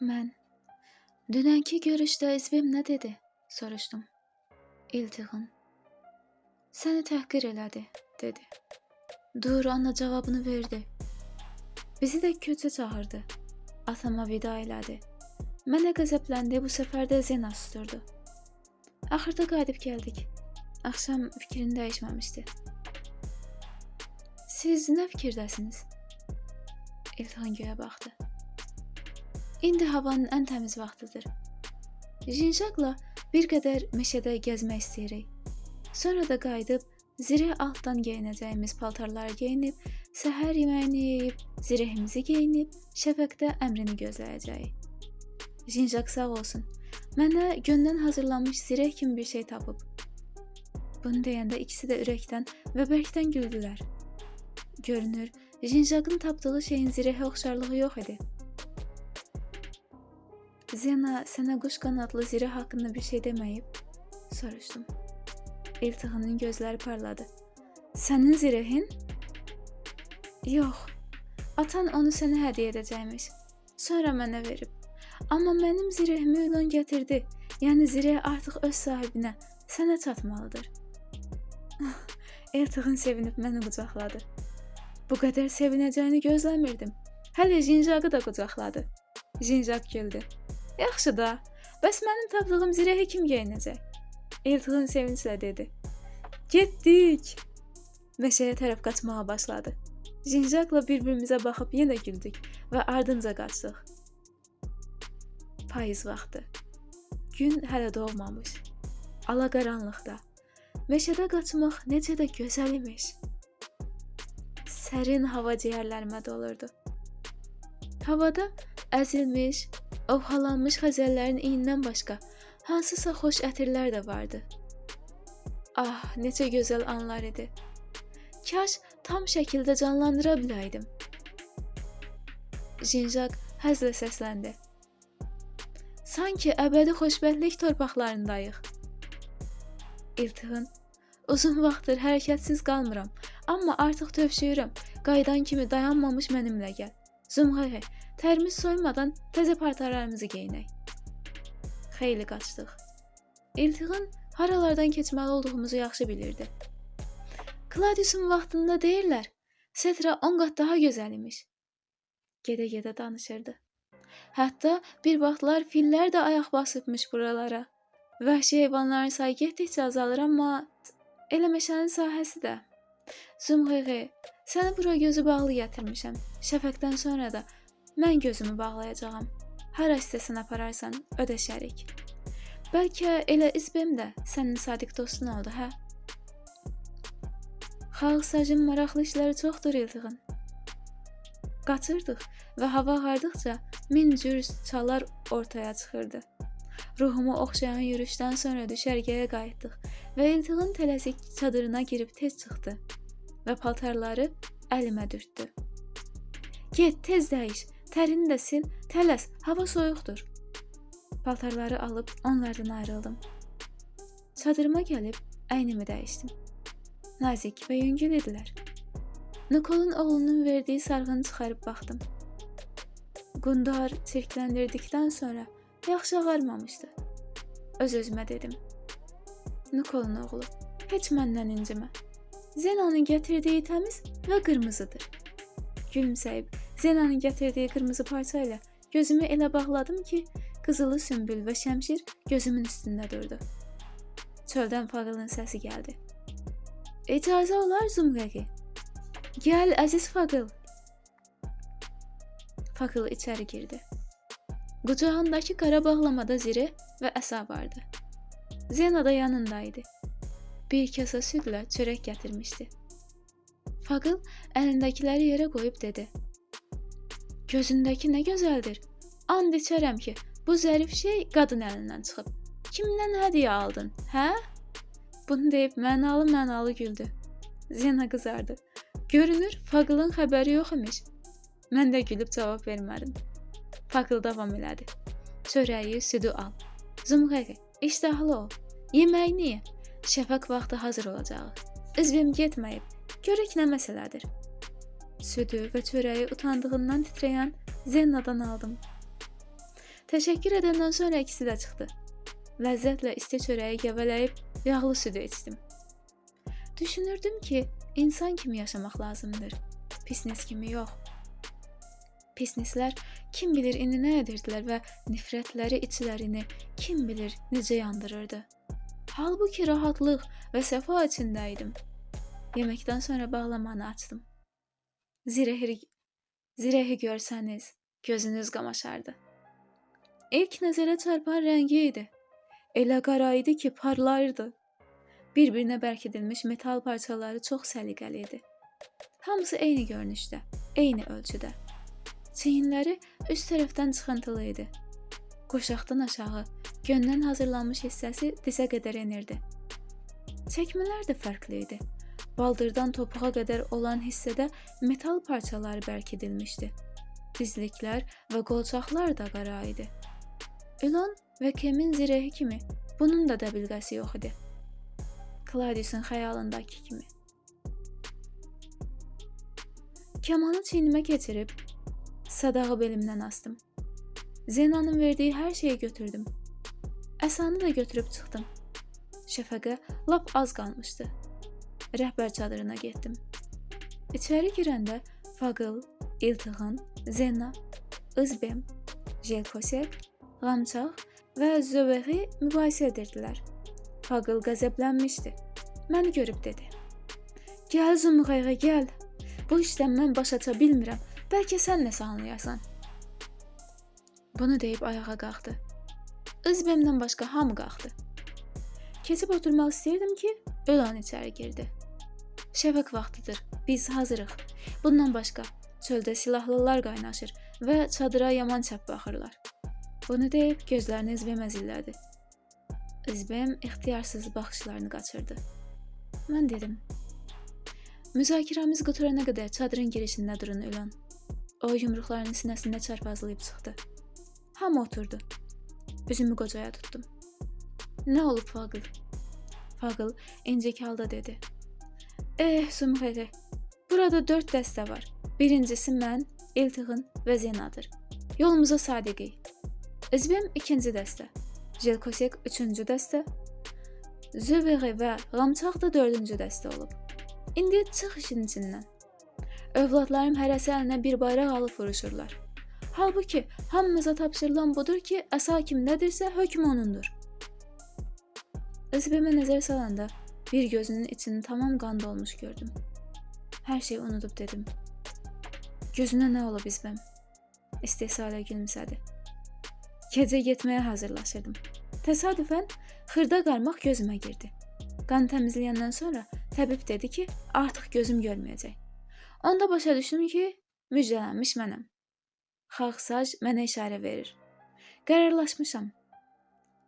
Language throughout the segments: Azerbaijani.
Mən dünənki görüşdə İzbim nə dedi? Soruşdum. İltiğin. Səni təhqir elədi, dedi. Dur, Anna cavabını verdi. Bizi də köçə çağırdı. Atama vida elədi. Mənə qəzəbləndi, bu səfər də Zena susturdu. Axırda qayıdıb gəldik. Axşam fikrini dəyişməmişdi. Siz nə fikirdəsiniz? İltihan göyə baxdı. İndi havanın ən təmiz vaxtıdır. Jinjakla bir qədər meşədə gəzmək istəyirik. Sonra da qayıdıb zireh altdan geyinəcəyimiz paltarları geyinib, səhər yeməyini yeyib, zirehimizi geyinib, şəfəqdə əmrini gözləyəcəyik. Jinjak sağ olsun. Mənə göndən hazırlanmış zireh kimi bir şey tapıb. Bunu deyəndə ikisi də ürəkdən və bərkdən güldülər. Görünür, Jinjak'ın tapdığı şeyin zirehə oxşarlığı yox idi. Zena sənə quş qanadlı zireh haqqında bir şey deməyib? Soruşdum. İltihanın gözləri parladı. Sənin zirehin? Yox. Atan onu sənə hədiyyə edəcəkmiş. Sonra mənə verib. Amma mənim zirehimi Ülon gətirdi. Yəni zireh artıq öz sahibinə, sənə çatmalıdır. İltihan sevinib məni qucaqladı. Bu qədər sevinəcəyini gözləmirdim. Hələ Jinjak'ı da qucaqladı. Jinjak güldü. Yaxşı da, bəs mənim tapdığım zirehi kim geyinəcək? İltihan sevinclə dedi. Getdik. Meşəyə tərəf qaçmağa başladı. Jinjak'la bir-birimizə baxıb yenə güldük və ardınca qaçdıq. Payız vaxtı. Gün hələ doğmamış. Alaqaranlıqda. Meşədə qaçmaq necə də gözəl imiş. Sərin hava ciyərlərimə dolurdu. Havada əzilmiş, ovhalanmış xəzəllərin iyindən başqa hansısa xoş ətirlər də vardı. Ah, necə gözəl anlar idi. Kaş tam şəkildə canlandıra biləydim. Jinjak həzlə səsləndi. Sanki əbədi xoşbəxtlik torpaqlarındayıq. İltihan, uzun vaxtdır hərəkətsiz qalmıram, amma artıq tövşüyürəm. Qaydan kimi dayanmamış mənimlə gəl. Zumğəyə, tərimiz soymadan təzə paltarlarımızı geyinək. Xeyli qaçdıq. İltihan haralardan keçməli olduğumuzu yaxşı bilirdi. Claudius'un vaxtında deyirlər, Setra 10 qat daha gözəl imiş. Gedə-gedə danışırdı. Hətta bir vaxtlar fillər də ayaq basıbmış buralara. Vəhşi heyvanların sayı getdikcə azalır, amma elə meşənin sahəsi də. Zumğəyə, səni bura gözü bağlı gətirmişəm. Şəfəqdən sonra da mən gözümü bağlayacağam. Hara istəsən apararsan, ödəşərik. Bəlkə elə İzbim də sənin sadiq dostun oldu, hə? Xalq sacın maraqlı işləri çoxdur, İltiğin. Qaçırdıq və hava ağardıqca min cür çalar ortaya çıxırdı. Ruhumu oxşayan yürüşdən sonra düşərgəyə qayıtdıq və İltiğin tələsik çadırına girib tez çıxdı və paltarları əlimə dürtdü. Get, tez dəyiş, tərini də sil, tələs, hava soyuqdur. Paltarları alıb onlardan ayrıldım. Çadırıma gəlib əynimi dəyişdim. Nazik və yüngül idilər. Nikol'un oğlunun verdiyi sarğını çıxarıb baxdım. Qundar çirkləndirdikdən sonra yaxşı ağarmamışdı. Öz-özümə dedim. Nikol'un oğlu, heç məndən incimə. Zena'nın gətirdiyi təmiz və qırmızıdır. Gülümsəyib, Zena'nın gətirdiyi qırmızı parça ilə gözümü elə bağladım ki, qızılı sümbül və şəmşir gözümün üstündə durdu. Çöldən Fağılın səsi gəldi. İcazə olar Zumğəqi. Gəl, əziz Fağıl. Fağıl içəri girdi. Qucağındakı qara bağlamada zireh və əsa vardı. Zena da yanındaydı. Bir kasa südlə çörək gətirmişdi. Fağıl əlindəkiləri yerə qoyub dedi. Gözündəki nə gözəldir. And içərəm ki, bu zərif şey qadın əlindən çıxıb. Kimdən hədiyyə aldın, hə? Bunu deyib mənalı güldü. Zena qızardı. Görünür, Fağılın xəbəri yox imiş. Mən də gülüb cavab vermədim. Fağıl davam elədi. Çörəyi, südü al. Zumğəqi, iştahlı ol. Yeməyini ye. Şəfəq vaxtı hazır olacaq. İzbim getməyib. Görək nə məsələdir. Südü və çörəyi utandığından titrəyən Zenna'dan aldım. Təşəkkür edəndən sonra ikisi də çıxdı. Ləzzətlə isti çörəyi gəvələyib yağlı südü içdim. Düşünürdüm ki, insan kimi yaşamaq lazımdır. Pisnis kimi yox. Pisnislər kim bilir indi nə edirdilər və nifrətləri içlərini kim bilir necə yandırırdı. Halbuki rahatlıq və səfa içində idim. Yeməkdən sonra bağlamanı açdım. Zirehi görsəniz, gözünüz qamaşardı. İlk nəzərə çarpan rəngi idi. Elə qara idi ki, parlayırdı. Bir-birinə bərkidilmiş metal parçaları çox səliqəli idi. Hamısı eyni görünüşdə, eyni ölçüdə. Çiyinləri üst tərəfdən çıxıntılı idi. Qoşaqdan aşağı, göndən hazırlanmış hissəsi dizə qədər enirdi. Çəkmələr də fərqli idi. Baldırdan topuğa qədər olan hissədə metal parçaları bərkidilmişdi. Dizliklər və qolçaqlar da qara idi. İlon və Kemin zirehi kimi bunun da dəbilqəsi yox idi. Claudius'un xəyalındakı kimi. Kamanı çiynimə keçirib, sadağı belimdən astım. Zenanın verdiyi hər şeyi götürdüm. Əsanı da götürüb çıxdım. Şəfəqə lap az qalmışdı. Rəhbər çadırına getdim. İçəri girəndə Fagıl, İltığın, Zena, Izbem, Jelkosek, Qamçaq və Zöbəği mübahisə edirdilər. Fagıl qəzəblənmişdi. Məni görüb dedi. Gəl Zümrəyə, gəl. Bu işdən mən baş aça bilmirəm. Bəlkə sən nəsə anlayasan. Bunu deyib ayağa qalxdı. Izbemdən başqa hamı qalxdı. Keçib oturmaq istəyirdim ki, Ölan içəri girdi. Şəfəq vaxtıdır, biz hazırıq. Bundan başqa, çöldə silahlılar qaynaşır və çadıra yaman çəp baxırlar. Bunu deyib gözlərini İzbemə zillədi. İzbem ixtiyarsız baxışlarını qaçırdı. Mən dedim. Müzakirəmiz quturana qədər çadırın girişində durun Ölan. O yumruqlarını sinəsində çarpazlayıb çıxdı. Hamı oturdu. Üzümü qocaya tutdum. Nə olub Fagıl? Fagıl incik halda dedi. Sümrəli, burada 4 dəstə var. Birincisi mən, İltığın və Zenadır. Yolumuza sadiqik. İzbem 2-ci dəstə. Jelkosek 3-cü dəstə. Zöbəği və Qamçaq da 4-cü dəstə olub. İndi çıx işin içindən. Övladlarım hərəsi əlinə bir bayraq alıb vuruşurlar. Halbuki hamımıza tapşırılan budur ki, əsa kimdədirsə hökm onundur. İzbemə nəzər salanda bir gözünün içini tamam qan dolmuş gördüm. Hər şeyi unudub dedim. Gözünə nə olub İzbem? İstehsalə gülümsədi. Gecə getməyə hazırlaşırdım. Təsadüfən xırda qarmaq gözümə girdi. Qan təmizləyəndən sonra təbib dedi ki, artıq gözüm görməyəcək. Onda başa düşdüm ki, müjdələnmiş mənəm. Xalqsac mənə işarə verir. Qərarlaşmışam.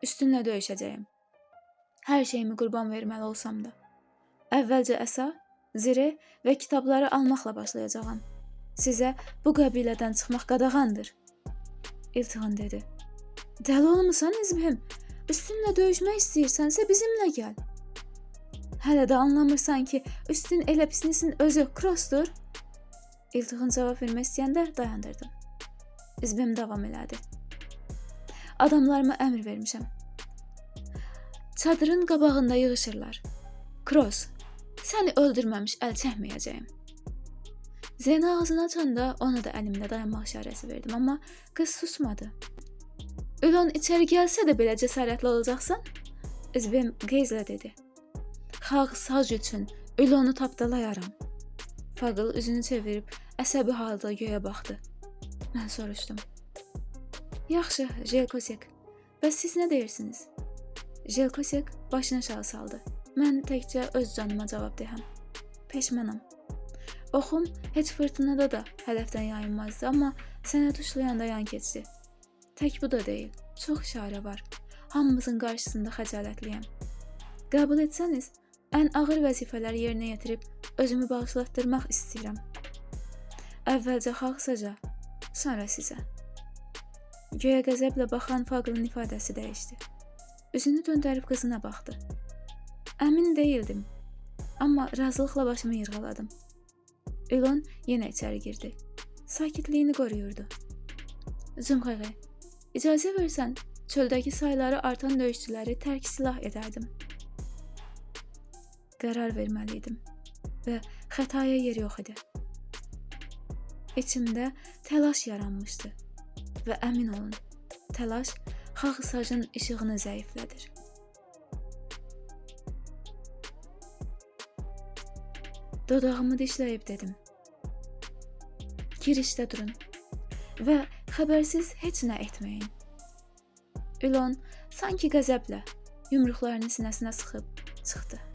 Üstünlə döyüşəcəyim. Hər şeyimi qurban verməli olsam da. Əvvəlcə əsa, zirə və kitabları almaqla başlayacağam. Sizə bu qəbilədən çıxmaq qadağandır. İltığın dedi. Dəli olmusan İzbem? Üstünlə döyüşmək istəyirsənsə bizimlə gəl. Hələ də anlamırsan ki, üstün elə pisnisin özü Krosdur. İltığın cavab vermək istəyəndə dayandırdım. İzbem davam elədi. Adamlarıma əmr vermişəm. Çadırın qabağında yığışırlar. Kros, səni öldürməmiş əl çəkməyəcəyim. Zena ağzını açanda ona da əlimdə dayanmaq işarəsi verdim, amma qız susmadı. Ülon içəri gəlsə də belə cəsarətli olacaqsan? İzbem qeyzlə dedi. Xalq sac üçün Ülonu tapdalayaram. Fagıl üzünü çevirib əsəbi halda göyə baxdı. Mən soruşdum. Yaxşı, Jelkosek, bəs siz nə deyirsiniz? Jelkosek başını aşağı saldı. Mən təkcə öz canıma cavab deyəm. Peşmanam. Oxum heç fırtınada da hədəfdən yayınmazdı, amma sənə tuşlayanda yan keçdi. Tək bu da deyil, çox işarə var. Hamımızın qarşısında xəcalətliyəm. Qəbul etsəniz, ən ağır vəzifələri yerinə yetirib özümü bağışlatdırmaq istəyirəm. Əvvəlcə xalqsaca, sonra sizə. Göyə qəzəblə baxan Fagılın ifadəsi dəyişdi. Üzünü döndərib qızına baxdı. Əmin deyildim, amma razılıqla başımı yırğaladım. İlon yenə içəri girdi. Sakitliyini qoruyurdu. Zümrəyə, İcazə versən, çöldəki sayları artan döyüşçüləri tərk silah edərdim. Qərar verməliydim və xətaya yer yox idi. İçimdə təlaş yaranmışdı və əmin olun, təlaş xaxsacın işığını zəiflədir. Dodağımı dişləyib dedim. Girişdə durun və xəbərsiz heç nə etməyin. Ülon sanki qəzəblə yumruqlarını sinəsinə sıxıb çıxdı.